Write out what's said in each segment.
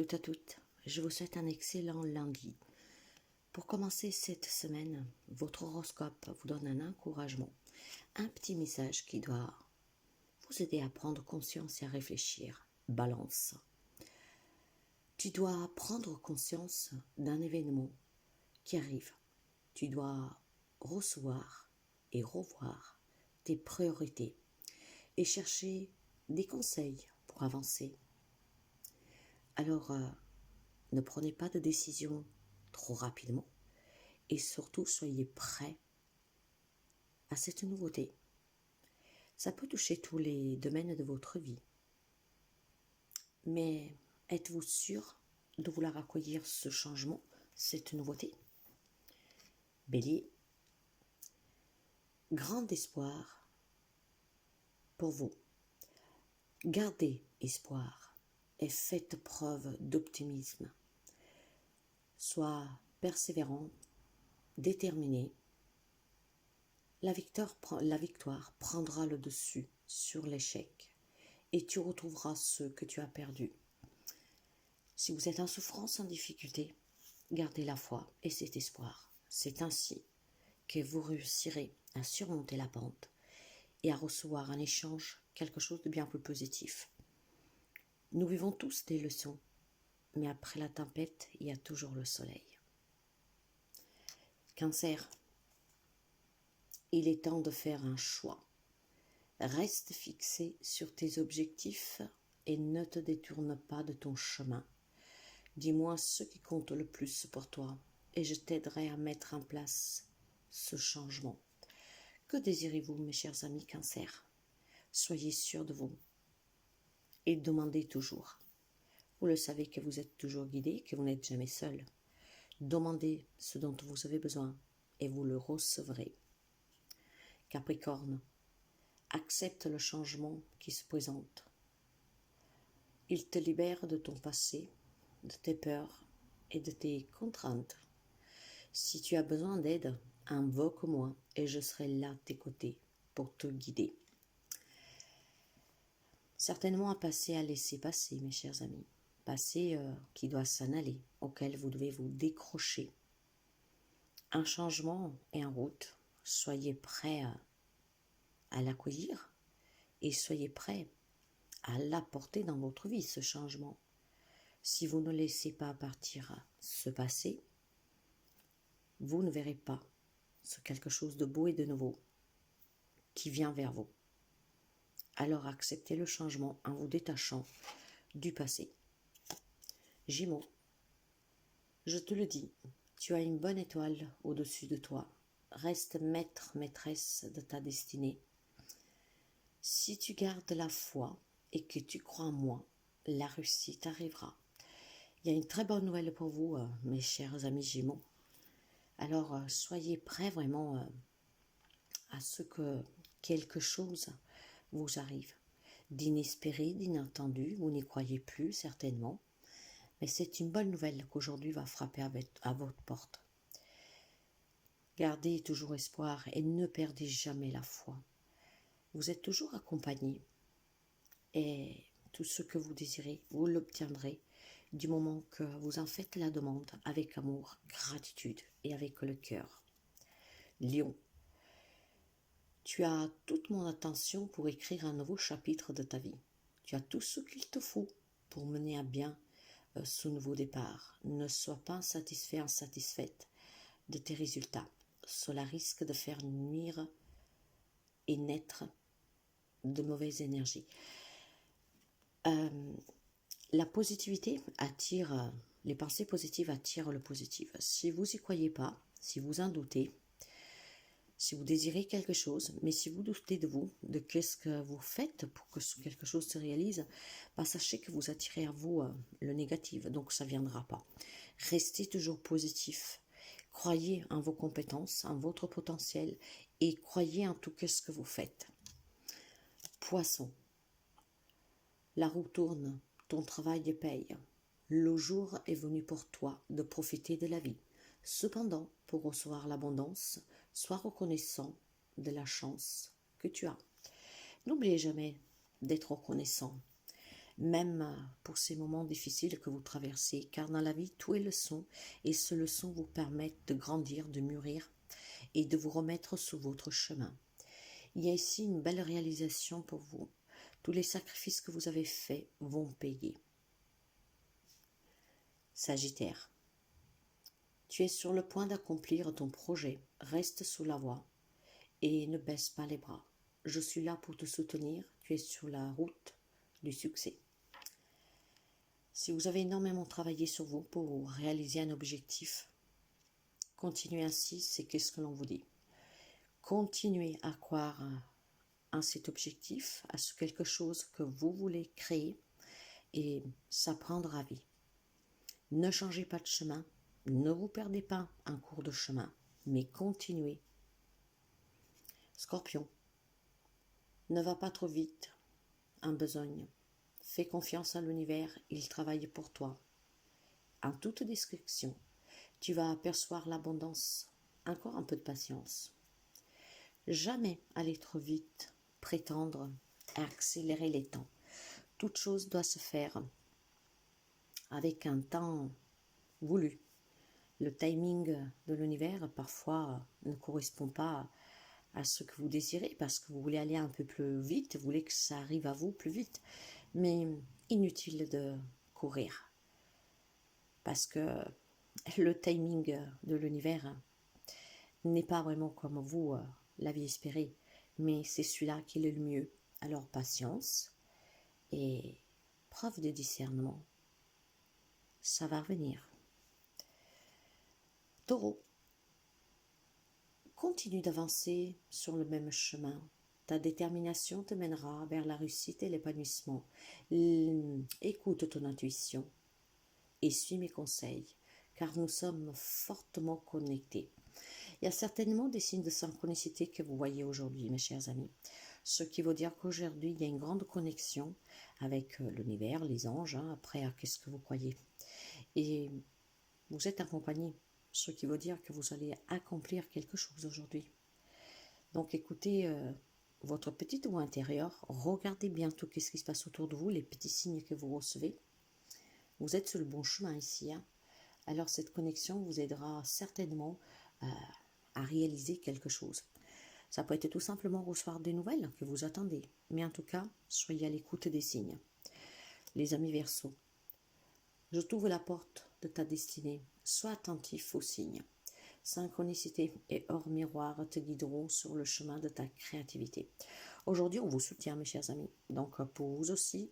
toutes à toutes, je vous souhaite un excellent lundi. Pour commencer cette semaine, votre horoscope vous donne un encouragement, un petit message qui doit vous aider à prendre conscience et à réfléchir. Balance. Tu dois prendre conscience d'un événement qui arrive. Tu dois recevoir et revoir tes priorités et chercher des conseils pour avancer. Alors, ne prenez pas de décision trop rapidement et surtout soyez prêts à cette nouveauté. Ça peut toucher tous les domaines de votre vie. Mais êtes-vous sûr de vouloir accueillir ce changement, cette nouveauté? Bélier, grand espoir pour vous. Gardez espoir et faites preuve d'optimisme. Sois persévérant, déterminé. La victoire prendra le dessus sur l'échec et tu retrouveras ce que tu as perdu. Si vous êtes en souffrance, en difficulté, gardez la foi et cet espoir. C'est ainsi que vous réussirez à surmonter la pente et à recevoir en échange quelque chose de bien plus positif. Nous vivons tous des leçons, mais après la tempête, il y a toujours le soleil. Cancer, il est temps de faire un choix. Reste fixé sur tes objectifs et ne te détourne pas de ton chemin. Dis-moi ce qui compte le plus pour toi et je t'aiderai à mettre en place ce changement. Que désirez-vous, mes chers amis Cancer? Soyez sûrs de vous et demandez toujours. Vous le savez que vous êtes toujours guidé, que vous n'êtes jamais seul. Demandez ce dont vous avez besoin et vous le recevrez. Capricorne, accepte le changement qui se présente. Il te libère de ton passé, de tes peurs et de tes contraintes. Si tu as besoin d'aide, invoque-moi et je serai là à tes côtés pour te guider. Certainement un passé à laisser passer, mes chers amis. Passé qui doit s'en aller, auquel vous devez vous décrocher. Un changement est en route. Soyez prêts à l'accueillir et soyez prêts à l'apporter dans votre vie, ce changement. Si vous ne laissez pas partir ce passé, vous ne verrez pas ce quelque chose de beau et de nouveau qui vient vers vous. Alors acceptez le changement en vous détachant du passé. Gémeaux, je te le dis, tu as une bonne étoile au-dessus de toi. Reste maître, maîtresse de ta destinée. Si tu gardes la foi et que tu crois en moi, la réussite arrivera. Il y a une très bonne nouvelle pour vous, mes chers amis Gémeaux. Alors, soyez prêts vraiment à ce que quelque chose vous arrive. D'inespéré, d'inattendu, vous n'y croyez plus certainement. Mais c'est une bonne nouvelle qu'aujourd'hui va frapper à votre porte. Gardez toujours espoir et ne perdez jamais la foi. Vous êtes toujours accompagné et tout ce que vous désirez, vous l'obtiendrez du moment que vous en faites la demande avec amour, gratitude et avec le cœur. Lion, tu as toute mon attention pour écrire un nouveau chapitre de ta vie. Tu as tout ce qu'il te faut pour mener à bien ce nouveau départ. Ne sois pas insatisfait, insatisfaite de tes résultats. Cela risque de faire nuire et naître de mauvaises énergies. La positivité attire, les pensées positives attirent le positif. Si vous n'y croyez pas, si vous en doutez, si vous désirez quelque chose, mais si vous doutez de vous, de qu'est-ce que vous faites pour que quelque chose se réalise, sachez que vous attirez à vous le négatif, donc ça ne viendra pas. Restez toujours positif, croyez en vos compétences, en votre potentiel et croyez en tout ce que vous faites. Poisson, la roue tourne, ton travail paye. Le jour est venu pour toi de profiter de la vie. Cependant, pour recevoir l'abondance, sois reconnaissant de la chance que tu as. N'oubliez jamais d'être reconnaissant. même pour ces moments difficiles que vous traversez, car dans la vie, tout est leçon, et ces leçons vous permettent de grandir, de mûrir et de vous remettre sur votre chemin. Il y a ici une belle réalisation pour vous. Tous les sacrifices que vous avez faits vont payer. Sagittaire, tu es sur le point d'accomplir ton projet, reste sur la voie et ne baisse pas les bras. Je suis là pour te soutenir, tu es sur la route du succès. Si vous avez énormément travaillé sur vous pour réaliser un objectif, continuez ainsi, c'est qu'est-ce que l'on vous dit. Continuez à croire à cet objectif, à ce quelque chose que vous voulez créer et ça prendra vie. Ne changez pas de chemin, ne vous perdez pas en cours de chemin, mais continuez. Scorpion, ne va pas trop vite en besogne. Fais confiance à l'univers, il travaille pour toi. En toute discrétion, tu vas apercevoir l'abondance. Encore un peu de patience. Jamais aller trop vite, prétendre accélérer les temps. Toute chose doit se faire avec un temps voulu. Le timing de l'univers parfois ne correspond pas à ce que vous désirez parce que vous voulez aller un peu plus vite, vous voulez que ça arrive à vous plus vite. Mais inutile de courir parce que le timing de l'univers n'est pas vraiment comme vous l'aviez espéré, mais c'est celui-là qui est le mieux. Alors patience et preuve de discernement, ça va revenir. Taureau, continue d'avancer sur le même chemin. Ta détermination te mènera vers la réussite et l'épanouissement. Écoute ton intuition et suis mes conseils, car nous sommes fortement connectés. Il y a certainement des signes de synchronicité que vous voyez aujourd'hui, mes chers amis. Ce qui veut dire qu'aujourd'hui, il y a une grande connexion avec l'univers, les anges, après, qu'est-ce que vous croyez. Et vous êtes accompagné, ce qui veut dire que vous allez accomplir quelque chose aujourd'hui. Donc écoutez votre petite voix intérieure, regardez bien tout ce qui se passe autour de vous, les petits signes que vous recevez. Vous êtes sur le bon chemin ici. Alors cette connexion vous aidera certainement à réaliser quelque chose. Ça peut être tout simplement recevoir des nouvelles que vous attendez. Mais en tout cas, soyez à l'écoute des signes. Les amis Verseaux, je t'ouvre la porte de ta destinée. Sois attentif aux signes. Synchronicité et hors miroir te guideront sur le chemin de ta créativité. Aujourd'hui, on vous soutient, mes chers amis. Donc, pour vous aussi,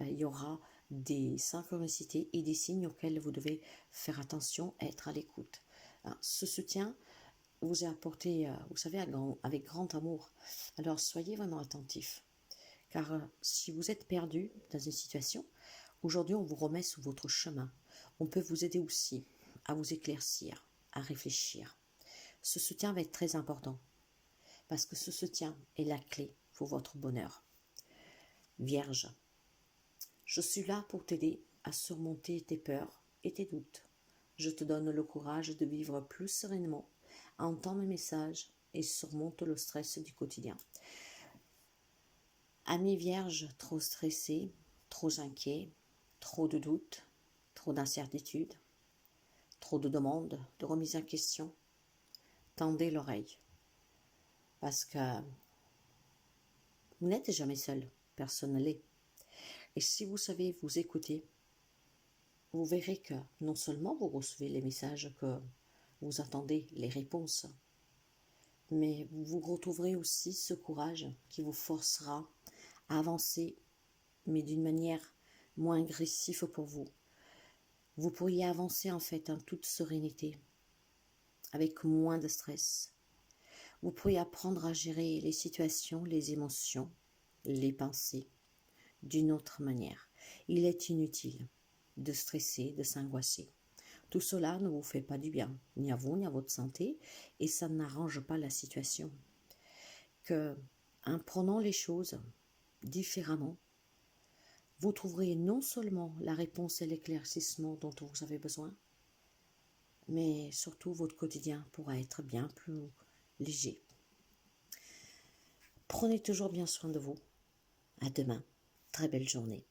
il y aura des synchronicités et des signes auxquels vous devez faire attention, être à l'écoute. Ce soutien vous est apporté, vous savez, avec grand amour. Alors, soyez vraiment attentifs. Car si vous êtes perdu dans une situation, aujourd'hui, on vous remet sur votre chemin. On peut vous aider aussi à vous éclaircir, à réfléchir. Ce soutien va être très important parce que ce soutien est la clé pour votre bonheur. Vierge, je suis là pour t'aider à surmonter tes peurs et tes doutes. Je te donne le courage de vivre plus sereinement, entends mes messages et surmonte le stress du quotidien. Amis vierges trop stressés, trop inquiets, trop de doutes, trop d'incertitudes, trop de demandes, de remises en question, tendez l'oreille. Parce que vous n'êtes jamais seul, personne ne l'est. Et si vous savez vous écouter, vous verrez que non seulement vous recevez les messages que vous attendez, les réponses, mais vous retrouverez aussi ce courage qui vous forcera à avancer, mais d'une manière moins agressive pour vous. Vous pourriez avancer en fait en toute sérénité, avec moins de stress. Vous pourriez apprendre à gérer les situations, les émotions, les pensées d'une autre manière. Il est inutile de stresser, de s'angoisser. Tout cela ne vous fait pas du bien, ni à vous, ni à votre santé, et ça n'arrange pas la situation. Que, en prenant les choses différemment, vous trouverez non seulement la réponse et l'éclaircissement dont vous avez besoin, mais surtout votre quotidien pourra être bien plus léger. Prenez toujours bien soin de vous. À demain. Très belle journée.